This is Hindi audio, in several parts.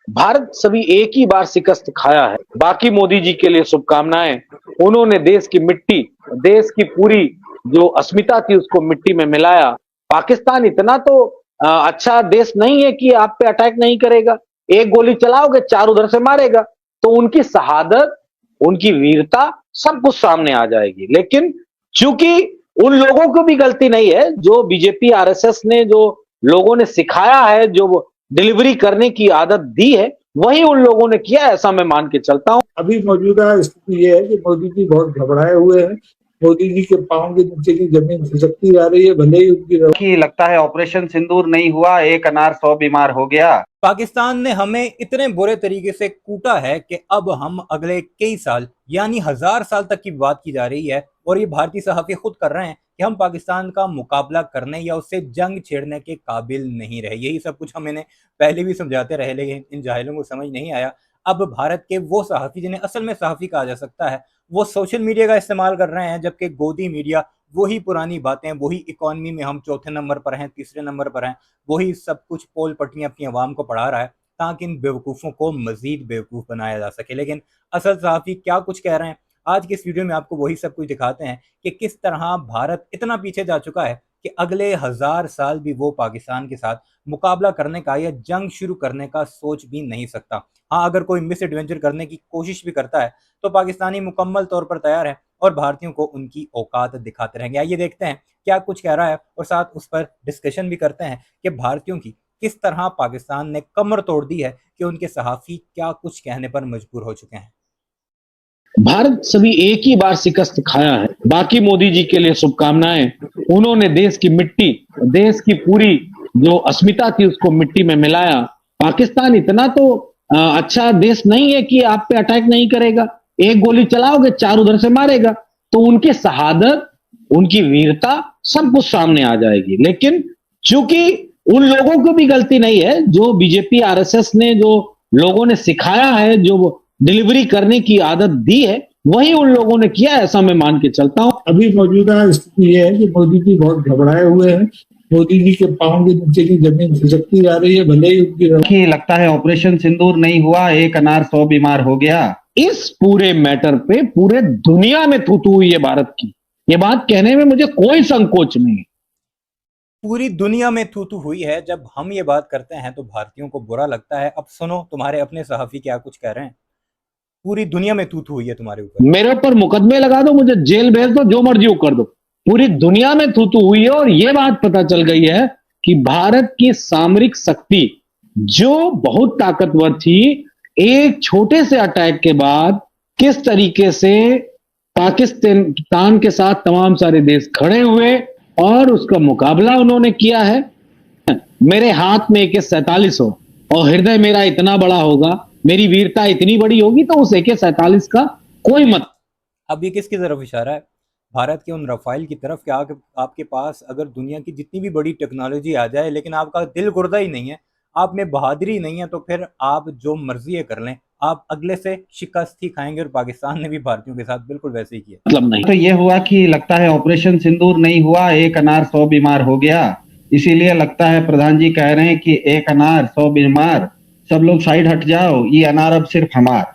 भारत सभी एक ही बार शिकस्त खाया है। बाकी मोदी जी के लिए शुभकामनाएं। उन्होंने देश की मिट्टी, देश की पूरी जो अस्मिता थी उसको मिट्टी में मिलाया। पाकिस्तान इतना तो अच्छा देश नहीं है कि आप पे अटैक नहीं करेगा। एक गोली चलाओगे, चार उधर से मारेगा। तो उनकी शहादत, उनकी वीरता सब कुछ सामने आ जाएगी। लेकिन चूंकि उन लोगों को भी गलती नहीं है, जो बीजेपी आरएसएस ने जो लोगों ने सिखाया है, जो डिलीवरी करने की आदत दी है, वही उन लोगों ने किया, ऐसा मैं मान के चलता हूं। अभी मौजूदा स्थिति ये है कि मोदी जी बहुत घबराए हुए हैं। मोदी जी के पांव के नीचे की जमीन खिसकती जा रही है, भले ही उनकी लगता है ऑपरेशन सिंदूर नहीं हुआ, एक अनार 100 बीमार हो गया। पाकिस्तान ने हमें इतने बुरे तरीके से कूटा है कि अब हम अगले कई साल यानी 1000 साल तक की बात की जा रही है, और ये भारतीय सहाफ़ी खुद कर रहे हैं कि हम पाकिस्तान का मुकाबला करने या उससे जंग छेड़ने के काबिल नहीं रहे। यही सब कुछ हम इन्हें पहले भी समझाते रहे, लेकिन इन जाहिलों को समझ नहीं आया। अब भारत के वो सहाफ़ी जिन्हें असल में सहाफ़ी कहा जा सकता है, वो सोशल मीडिया का इस्तेमाल कर रहे हैं, जबकि गोदी मीडिया वही पुरानी बातें, वही इकॉनमी में हम चौथे नंबर पर हैं, तीसरे नंबर पर हैं, वही सब कुछ पोल पट्टियां अपनी आवाम को पढ़ा रहा है ताकि इन बेवकूफ़ों को मजीद बेवकूफ़ बनाया जा सके। लेकिन असल सहाफ़ी क्या कुछ कह रहे हैं, आज के इस वीडियो में आपको वही सब कुछ दिखाते हैं कि किस तरह भारत इतना पीछे जा चुका है कि अगले 1000 साल भी वो पाकिस्तान के साथ मुकाबला करने का या जंग शुरू करने का सोच भी नहीं सकता। हाँ, अगर कोई मिस एडवेंचर करने की कोशिश भी करता है तो पाकिस्तानी मुकम्मल तौर पर तैयार है और भारतीयों को उनकी औकात दिखाते रहेंगे। आइए देखते हैं क्या कुछ कह रहा है और साथ उस पर डिस्कशन भी करते हैं कि भारतीयों की किस तरह पाकिस्तान ने कमर तोड़ दी है कि उनके सहाफ़ी क्या कुछ कहने पर मजबूर हो चुके हैं। भारत सभी एक ही बार शिकस्त खाया है। बाकी मोदी जी के लिए शुभकामनाएं। उन्होंने देश की मिट्टी, देश की पूरी जो अस्मिता थी उसको मिट्टी में मिलाया। पाकिस्तान इतना तो अच्छा देश नहीं है कि आप पे अटैक नहीं करेगा। एक गोली चलाओगे, चार उधर से मारेगा। तो उनकी शहादत, उनकी वीरता सब कुछ सामने आ जाएगी। लेकिन चूंकि उन लोगों को भी गलती नहीं है, जो बीजेपी आरएसएस ने जो लोगों ने सिखाया है, जो डिलीवरी करने की आदत दी है, वही उन लोगों ने किया, ऐसा मैं मान के चलता हूं। अभी मौजूदा स्थिति ये है कि मोदी जी बहुत घबराए हुए हैं। मोदी जी के पांव के नीचे की जमीन खिसकती जा रही है, भले ही उनकी लगता है ऑपरेशन सिंदूर नहीं हुआ, एक अनार 100 बीमार हो गया। इस पूरे मैटर पे पूरे दुनिया में थूथू हुई है भारत की। ये बात कहने में मुझे कोई संकोच नहीं है। पूरी दुनिया में थू थू हुई है। जब हम ये बात करते हैं तो भारतीयों को बुरा लगता है। अब सुनो तुम्हारे अपने सहाफ़ी क्या कुछ कह रहे हैं। पूरी दुनिया में थू थू हुई है तुम्हारे ऊपर। मेरे ऊपर मुकदमे लगा दो, मुझे जेल भेज दो, जो मर्जी वो कर दो। पूरी दुनिया में थू थू हुई है और ये बात पता चल गई है कि भारत की सामरिक शक्ति जो बहुत ताकतवर थी, एक छोटे से अटैक के बाद किस तरीके से पाकिस्तान के साथ तमाम सारे देश खड़े हुए और उसका मुकाबला उन्होंने किया है। मेरे हाथ में AK-47 हो और हृदय मेरा इतना बड़ा होगा, मेरी वीरता इतनी बड़ी होगी, तो उस AK-47 का कोई मत। अब ये किसकी तरफ इशारा है? भारत के उन रफाइल की तरफ कि आपके पास अगर दुनिया की जितनी भी बड़ी टेक्नोलॉजी आ जाए, लेकिन आपका दिल गुर्दा ही नहीं है, आप में बहादुरी नहीं है, तो फिर आप जो मर्जी है कर लें, आप अगले से शिकस्त ही खाएंगे। और पाकिस्तान ने भी भारतीयों के साथ बिल्कुल वैसे ही किया। मतलब नहीं तो ये हुआ कि लगता है ऑपरेशन सिंदूर नहीं हुआ, एक अनार 100 बीमार हो गया। इसीलिए लगता है प्रधान जी कह रहे हैं कि एक अनार 100 बीमार, सब लोग साइड हट जाओ, ये अनार अब सिर्फ हमार।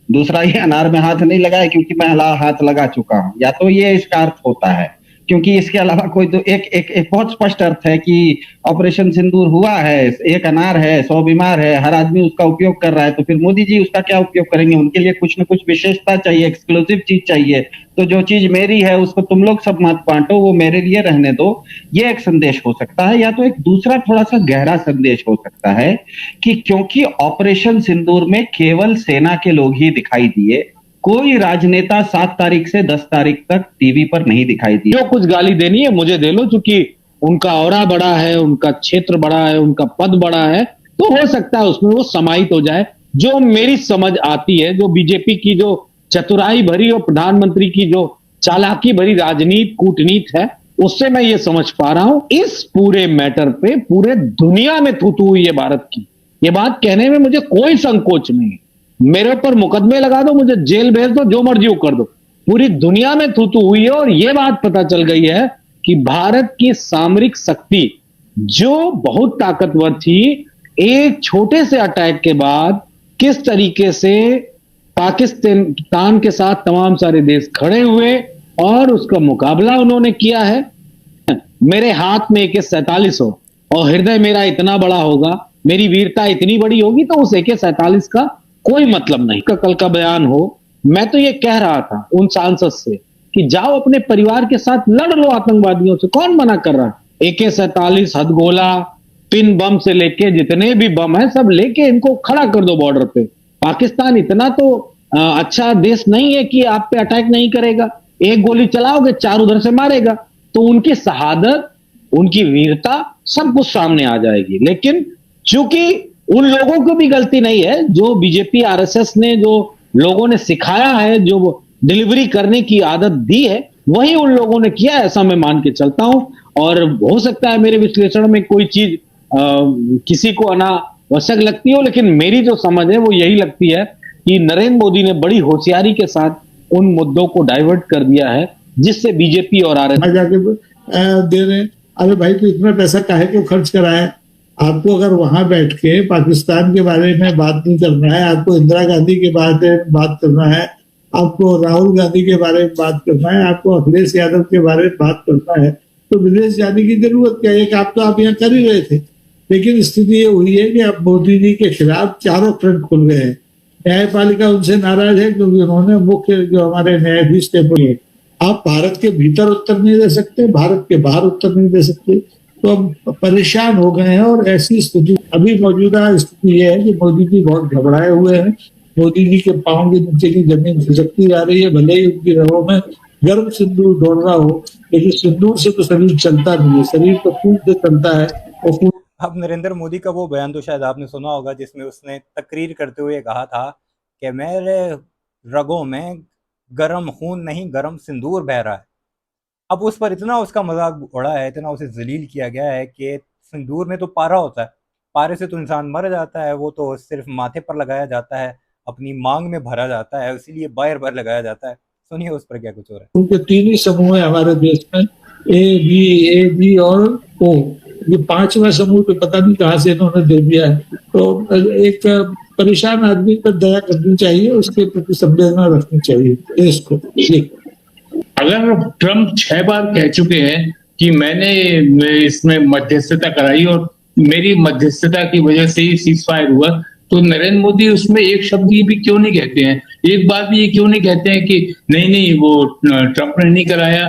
दूसरा, ये अनार में हाथ नहीं लगाए क्योंकि मैं हाथ लगा चुका हूं, या तो ये इसका अर्थ होता है, क्योंकि इसके अलावा कोई तो एक बहुत स्पष्ट अर्थ है कि ऑपरेशन सिंदूर हुआ है, एक अनार है, 100 बीमार है, हर आदमी उसका उपयोग कर रहा है, तो फिर मोदी जी उसका क्या उपयोग करेंगे? उनके लिए कुछ न कुछ विशेषता चाहिए, एक्सक्लूसिव चीज चाहिए। तो जो चीज मेरी है उसको तुम लोग सब मत बांटो, वो मेरे लिए रहने दो। ये एक संदेश हो सकता है। या तो एक दूसरा थोड़ा सा गहरा संदेश हो सकता है कि क्योंकि ऑपरेशन सिंदूर में केवल सेना के लोग ही दिखाई दिए, कोई राजनेता 7 तारीख से 10 तारीख तक टीवी पर नहीं दिखाई दिए। जो कुछ गाली देनी है मुझे दे लो, क्योंकि उनका औरा बड़ा है, उनका क्षेत्र बड़ा है, उनका पद बड़ा है, तो हो सकता है उसमें वो समाहित हो जाए। जो मेरी समझ आती है, जो बीजेपी की जो चतुराई भरी और प्रधानमंत्री की जो चालाकी भरी राजनीति कूटनीति है, उससे मैं ये समझ पा रहा हूं। इस पूरे मैटर पे पूरे दुनिया में थू थू हुई है भारत की। ये बात कहने में मुझे कोई संकोच नहीं है। मेरे ऊपर मुकदमे लगा दो, मुझे जेल भेज दो, जो मर्जी वो कर दो। पूरी दुनिया में थू थू हुई है और ये बात पता चल गई है कि भारत की सामरिक शक्ति जो बहुत ताकतवर थी, एक छोटे से अटैक के बाद किस तरीके से पाकिस्तान के साथ तमाम सारे देश खड़े हुए और उसका मुकाबला उन्होंने किया है। मेरे हाथ में AK-47 हो और हृदय मेरा इतना बड़ा होगा, मेरी वीरता इतनी बड़ी होगी, तो उस AK-47 का कोई मतलब नहीं। कल का बयान हो, मैं तो ये कह रहा था उन सांसद से कि जाओ अपने परिवार के साथ लड़ लो आतंकवादियों से, कौन मना कर रहा है। AK-47, हथगोला, पिन बम से लेके जितने भी बम है सब लेके इनको खड़ा कर दो बॉर्डर पे। पाकिस्तान इतना तो अच्छा देश नहीं है कि आप पे अटैक नहीं करेगा। एक गोली चलाओगे 4 उधर से मारेगा, तो उनकी शहादत, उनकी वीरता सब कुछ सामने आ जाएगी। लेकिन चूंकि उन लोगों को भी गलती नहीं है, जो बीजेपी RSS ने जो लोगों ने सिखाया है, जो डिलीवरी करने की आदत दी है, वही उन लोगों ने किया, ऐसा मैं मान के चलता हूं। और हो सकता है मेरे विश्लेषण में कोई चीज किसी को अनावश्यक लगती हो, लेकिन मेरी जो समझ है वो यही लगती है कि नरेंद्र मोदी ने बड़ी होशियारी के साथ उन मुद्दों को डाइवर्ट कर दिया है, जिससे बीजेपी और RSS जाके दे रहे हैं। अरे भाई, तो इतना पैसा काहे क्यों खर्च कराया? आपको अगर वहां बैठ के पाकिस्तान के बारे में बात नहीं करना है, आपको इंदिरा गांधी के बारे में बात करना है, आपको राहुल गांधी के बारे में बात करना है, आपको अखिलेश यादव के बारे में बात करना है, तो विदेश जाने की जरूरत क्या है? एक आप तो आप यहाँ कर ही रहे थे। लेकिन स्थिति ये हुई है कि अब मोदी जी के खिलाफ चारों फ्रंट खुल गए हैं। न्यायपालिका उनसे नाराज है क्योंकि उन्होंने मुख्य जो हमारे न्यायाधीश थे, आप भारत के भीतर उत्तर नहीं दे सकते, भारत के बाहर उत्तर नहीं दे सकते, तो अब परेशान हो गए हैं। और ऐसी स्थिति, अभी मौजूदा स्थिति ये है कि मोदी जी बहुत घबराए हुए हैं। मोदी जी के पांव के नीचे की जमीन खिसकती जा रही है। भले ही उनकी रगों में गर्म सिंदूर दौड़ रहा हो, लेकिन सिंदूर से तो शरीर चलता नहीं है, शरीर तो खून से चलता है। और अब नरेंद्र मोदी का वो बयान तो शायद आपने सुना होगा, जिसमें उसने तकरीर करते हुए कहा था कि मेरे रगों में गरम खून नहीं, गरम सिंदूर बह रहा है। अब उस पर इतना उसका मजाक उड़ा है, इतना उसे जलील किया गया है कि सिंदूर में तो पारा होता है, पारे से तो इंसान मर जाता है, वो तो सिर्फ माथे पर लगाया जाता है, अपनी मांग में भरा जाता है, इसीलिए बार बार लगाया जाता है। सुनिए उस पर क्या कुछ हो रहा है। उनके 3 ही समूह है हमारे देश में, ए बी और ओ। ये 5वां समूह तो पता नहीं कहाँ से इन्होंने दे दिया है। तो एक परेशान आदमी पर दया करनी चाहिए, उसके प्रति संवेदना रखनी चाहिए देश को। अगर ट्रम्प 6 बार कह चुके हैं कि मैंने इसमें मध्यस्थता कराई और मेरी मध्यस्थता की वजह से ही सीज फायर हुआ, तो नरेंद्र मोदी उसमें एक शब्द भी क्यों नहीं कहते हैं? एक बात भी ये क्यों नहीं कहते हैं कि नहीं वो ट्रम्प ने नहीं कराया,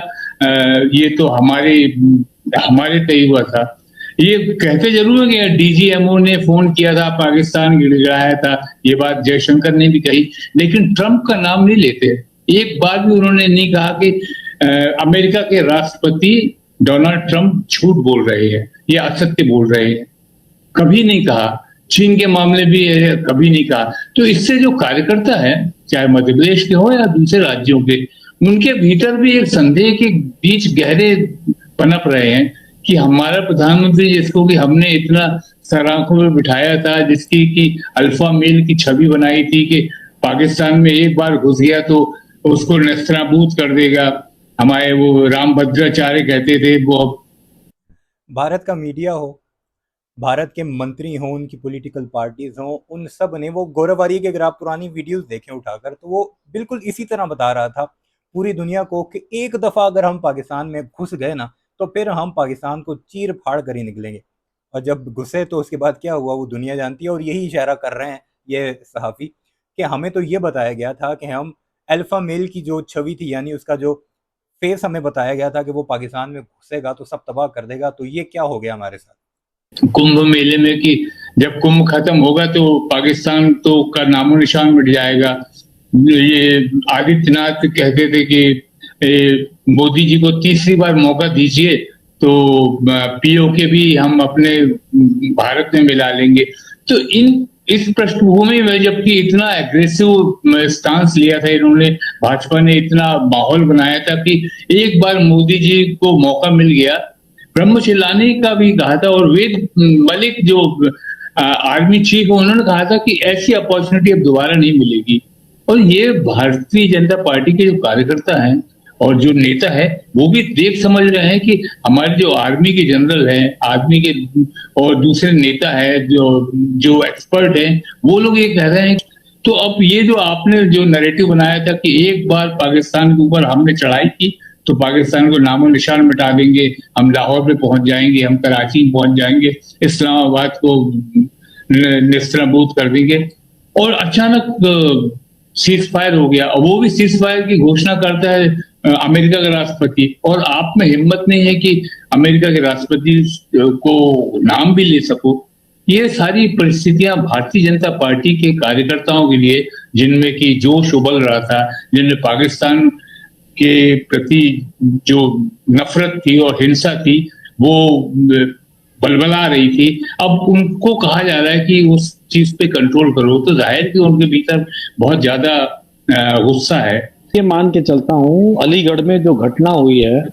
ये तो हमारे तय हुआ था। ये कहते जरूर है कि DGMO ने फोन किया था, पाकिस्तान गिड़गिड़ाया था, ये बात जयशंकर ने भी कही, लेकिन ट्रम्प का नाम नहीं लेते। एक बार भी उन्होंने नहीं कहा कि अमेरिका के राष्ट्रपति डोनाल्ड ट्रम्प झूठ बोल रहे हैं या असत्य बोल रहे हैं, कभी नहीं कहा। चीन के मामले भी कभी नहीं कहा। तो इससे जो कार्यकर्ता है, चाहे मध्य प्रदेश के हो या दूसरे राज्यों के, उनके भीतर भी एक संदेह के बीच गहरे पनप रहे हैं कि हमारा प्रधानमंत्री, जिसको कि हमने इतना सराखों में बिठाया था, जिसकी कि अल्फा मेल की छवि बनाई थी कि पाकिस्तान में एक बार घुस गया तो उसको नेस्तनाबूद कर देगा, हमारे वो रामभद्राचार्य कहते थे। वो भारत का मीडिया हो, भारत के मंत्री हों, उनकी पॉलिटिकल पार्टीज हों, उन सब ने वो गोराबारी के, अगर आप पुरानी वीडियोस देखें उठाकर, तो वो बिल्कुल इसी तरह बता रहा था पूरी दुनिया को कि एक दफ़ा अगर हम पाकिस्तान में घुस गए ना, तो फिर हम पाकिस्तान को चीर फाड़ कर ही निकलेंगे। और जब घुसे तो उसके बाद क्या हुआ वो दुनिया जानती है। और यही इशारा कर रहे हैं ये सहाफ़ी कि हमें तो ये बताया गया था कि हम अल्फा मेल की जो छवि थी, यानी उसका जो फेस हमें बताया गया था कि वो पाकिस्तान में घुसेगा तो सब तबाह कर देगा। तो ये क्या हो गया हमारे साथ कुंभ मेले में कि जब कुंभ खत्म होगा तो पाकिस्तान तो का नामो निशान मिट जाएगा। ये आदित्यनाथ कहते थे कि मोदी जी को तीसरी बार मौका दीजिए तो POK भी हम अपने भारत में मिला लेंगे। तो इस पृष्ठभूमि में जबकि इतना एग्रेसिव स्टांस लिया था इन्होंने, भाजपा ने इतना माहौल बनाया था कि एक बार मोदी जी को मौका मिल गया। ब्रह्मशिलानी का भी कहा था और वेद मलिक जो आर्मी चीफ, उन्होंने कहा था कि ऐसी अपॉर्चुनिटी अब दोबारा नहीं मिलेगी। और ये भारतीय जनता पार्टी के जो कार्यकर्ता हैं और जो नेता है वो भी देख समझ रहे हैं कि हमारे जो आर्मी के जनरल हैं, आर्मी के और दूसरे नेता है जो एक्सपर्ट हैं, वो लोग ये कह रहे हैं। तो अब ये जो आपने जो नैरेटिव बनाया था कि एक बार पाकिस्तान के ऊपर हमने चढ़ाई की तो पाकिस्तान को नामो निशान मिटा देंगे, हम लाहौर पे पहुंच जाएंगे, हम कराची में पहुंच जाएंगे, इस्लामाबाद को निस्त्रभूत कर देंगे, और अचानक सीज फायर हो गया। और वो भी सीज फायर की घोषणा करता है अमेरिका का राष्ट्रपति, और आप में हिम्मत नहीं है कि अमेरिका के राष्ट्रपति को नाम भी ले सको। ये सारी परिस्थितियां भारतीय जनता पार्टी के कार्यकर्ताओं के लिए, जिनमें कि जोश उबल रहा था, जिनमें पाकिस्तान के प्रति जो नफरत थी और हिंसा थी वो बलबला रही थी, अब उनको कहा जा रहा है कि उस चीज पे कंट्रोल करो, तो जाहिर कि उनके भीतर बहुत ज्यादा गुस्सा है। ये मान के चलता हूँ अलीगढ़ में जो घटना हुई है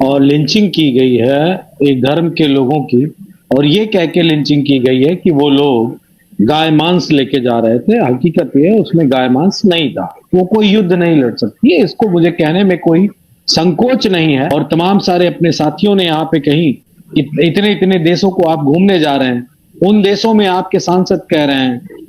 और लिंचिंग की गई है एक धर्म के लोगों की, और ये कह के लिंचिंग की गई है कि वो लोग गाय मांस लेके जा रहे थे, हकीकत ये है उसमें गाय मांस नहीं था। वो कोई युद्ध नहीं लड़ सकती है, इसको मुझे कहने में कोई संकोच नहीं है। और तमाम सारे अपने साथियों ने यहाँ पे कहीं इतने इतने देशों को आप घूमने जा रहे हैं, उन देशों में आपके सांसद कह रहे हैं